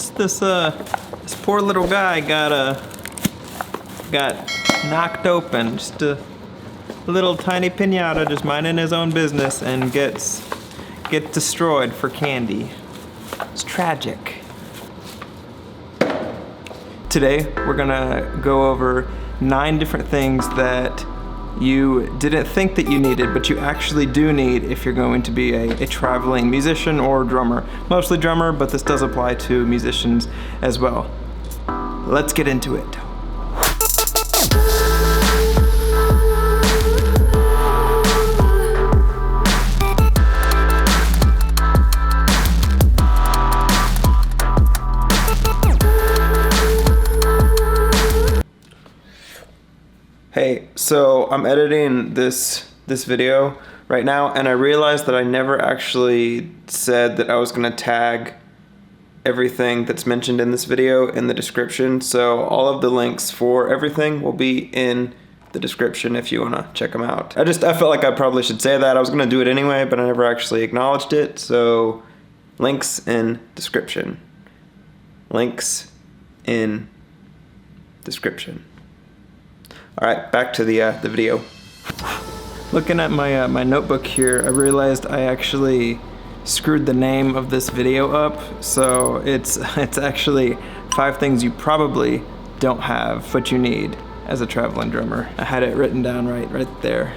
This poor little guy got knocked open. Just a little tiny piñata, just minding his own business, and gets destroyed for candy. It's tragic. Today we're gonna go over 9 different things that you didn't think that you needed, but you actually do need if you're going to be a traveling musician or drummer. Mostly drummer, but this does apply to musicians as well. Let's get into it. Hey, so I'm editing this video right now, and I realized that I never actually said that I was gonna tag everything that's mentioned in this video in the description. So all of the links for everything will be in the description if you wanna check them out. I felt like I probably should say that. I was gonna do it anyway, but I never actually acknowledged it. So links in description. Links in description. All right, back to the video. Looking at my notebook here, I realized I actually screwed the name of this video up. So it's actually 5 things you probably don't have, but you need as a traveling drummer. I had it written down right there.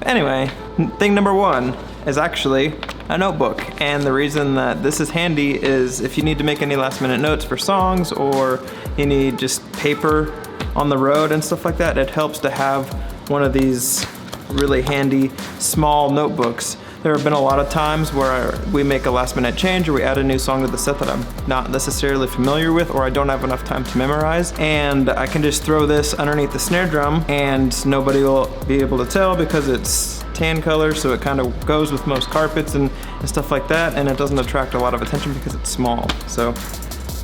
Anyway, thing number 1 is actually a notebook. And the reason that this is handy is if you need to make any last minute notes for songs, or you need just paper on the road and stuff like that, it helps to have one of these really handy small notebooks. There have been a lot of times where we make a last minute change, or we add a new song to the set that I'm not necessarily familiar with, or I don't have enough time to memorize, and I can just throw this underneath the snare drum and nobody will be able to tell because it's tan color, so it kind of goes with most carpets and stuff like that, and it doesn't attract a lot of attention because it's small. So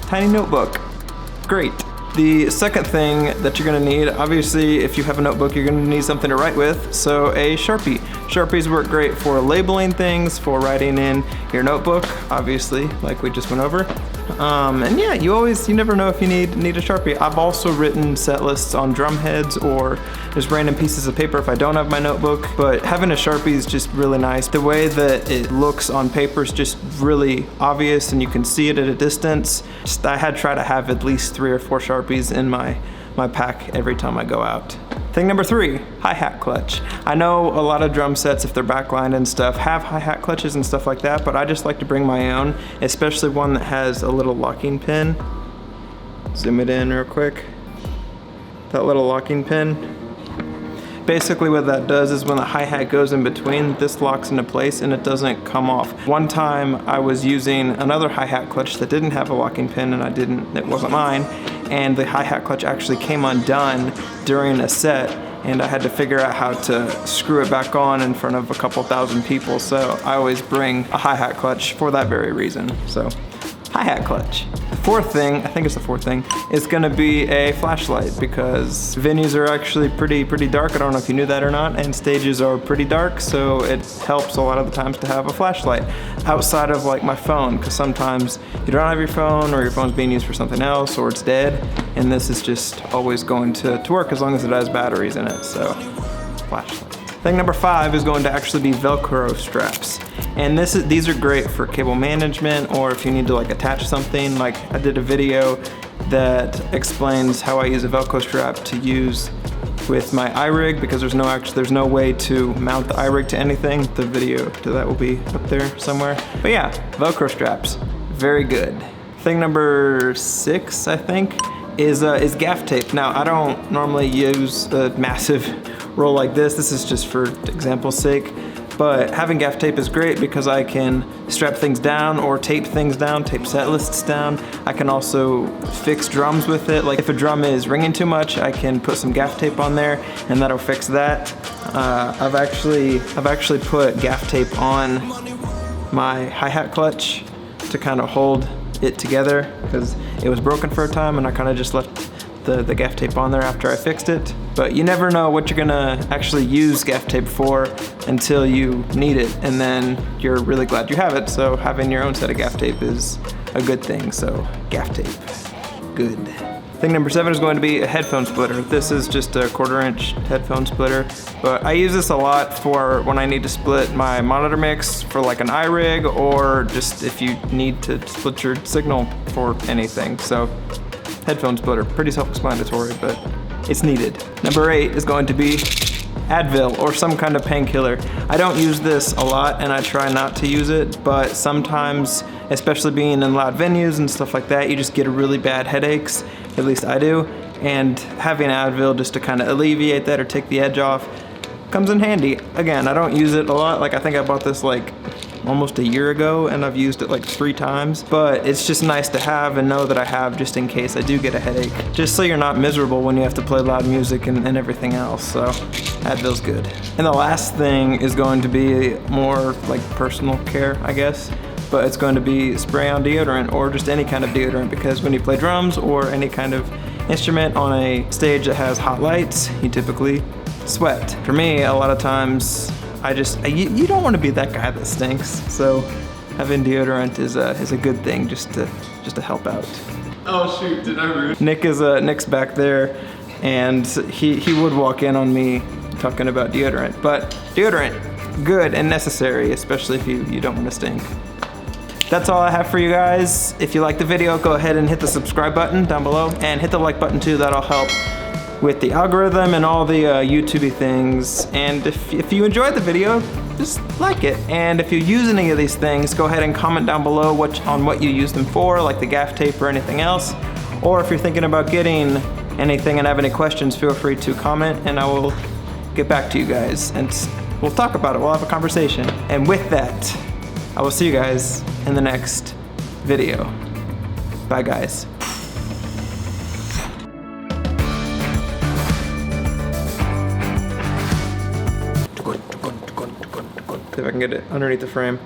tiny notebook, great. The second thing that you're gonna need, obviously if you have a notebook, you're gonna need something to write with, so a Sharpie. Sharpies work great for labeling things, for writing in your notebook, obviously, like we just went over. And yeah, you never know if you need a Sharpie. I've also written set lists on drum heads or just random pieces of paper if I don't have my notebook, but having a Sharpie is just really nice. The way that it looks on paper is just really obvious and you can see it at a distance. I try to have at least 3 or 4 Sharpies in my pack every time I go out. Thing number 3, hi-hat clutch. I know a lot of drum sets, if they're backlined and stuff, have hi-hat clutches and stuff like that, but I just like to bring my own, especially one that has a little locking pin. Zoom it in real quick. That little locking pin. Basically what that does is when the hi-hat goes in between, this locks into place and it doesn't come off. One time I was using another hi-hat clutch that didn't have a locking pin, and it wasn't mine, and the hi-hat clutch actually came undone during a set, and I had to figure out how to screw it back on in front of a couple thousand people. So I always bring a hi-hat clutch for that very reason. So hi-hat clutch. The 4th thing, I think it's the 4th thing, is gonna be a flashlight, because venues are actually pretty dark. I don't know if you knew that or not, and stages are pretty dark, so it helps a lot of the times to have a flashlight outside of like my phone, because sometimes you don't have your phone, or your phone's being used for something else, or it's dead, and this is just always going to work as long as it has batteries in it. So flashlight. Thing number 5 is going to actually be Velcro straps. And these are great for cable management, or if you need to like attach something. Like I did a video that explains how I use a Velcro strap to use with my iRig, because there's no way to mount the iRig to anything. The video to that will be up there somewhere. But yeah, Velcro straps, very good. Thing number 6, I think, is gaff tape. Now I don't normally use a massive roll like this. This is just for example's sake. But having gaff tape is great because I can strap things down or tape things down, tape set lists down. I can also fix drums with it. Like if a drum is ringing too much, I can put some gaff tape on there and that'll fix that. I've actually put gaff tape on my hi-hat clutch to kind of hold it together because it was broken for a time, and I kind of just left the gaff tape on there after I fixed it. But you never know what you're gonna actually use gaff tape for until you need it, and then you're really glad you have it. So having your own set of gaff tape is a good thing. So gaff tape, good. Thing number 7 is going to be a headphone splitter. This is just a 1/4 inch headphone splitter, but I use this a lot for when I need to split my monitor mix for like an iRig, or just if you need to split your signal for anything. So headphone splitter, pretty self-explanatory, but it's needed. Number 8 is going to be Advil or some kind of painkiller. I don't use this a lot and I try not to use it, but sometimes, especially being in loud venues and stuff like that, you just get really bad headaches, at least I do, and having Advil just to kind of alleviate that or take the edge off comes in handy. Again, I don't use it a lot. Like I think I bought this like almost a year ago and I've used it like 3 times, but it's just nice to have and know that I have just in case I do get a headache, just so you're not miserable when you have to play loud music and everything else. So Advil's good. And the last thing is going to be more like personal care, I guess, but it's going to be spray-on deodorant or just any kind of deodorant, because when you play drums or any kind of instrument on a stage that has hot lights, you typically sweat. For me, a lot of times you don't want to be that guy that stinks, so having deodorant is a good thing just to help out. Oh shoot, did I ruin? Nick's back there, and he would walk in on me talking about deodorant, but deodorant, good and necessary, especially if you don't want to stink. That's all I have for you guys. If you like the video, go ahead and hit the subscribe button down below, and hit the like button too. That'll help with the algorithm and all the YouTube-y things. And if you enjoyed the video, just like it. And if you use any of these things, go ahead and comment down below on what you use them for, like the gaff tape or anything else. Or if you're thinking about getting anything and have any questions, feel free to comment and I will get back to you guys and we'll talk about it. We'll have a conversation. And with that, I will see you guys in the next video. Bye guys. See if I can get it underneath the frame.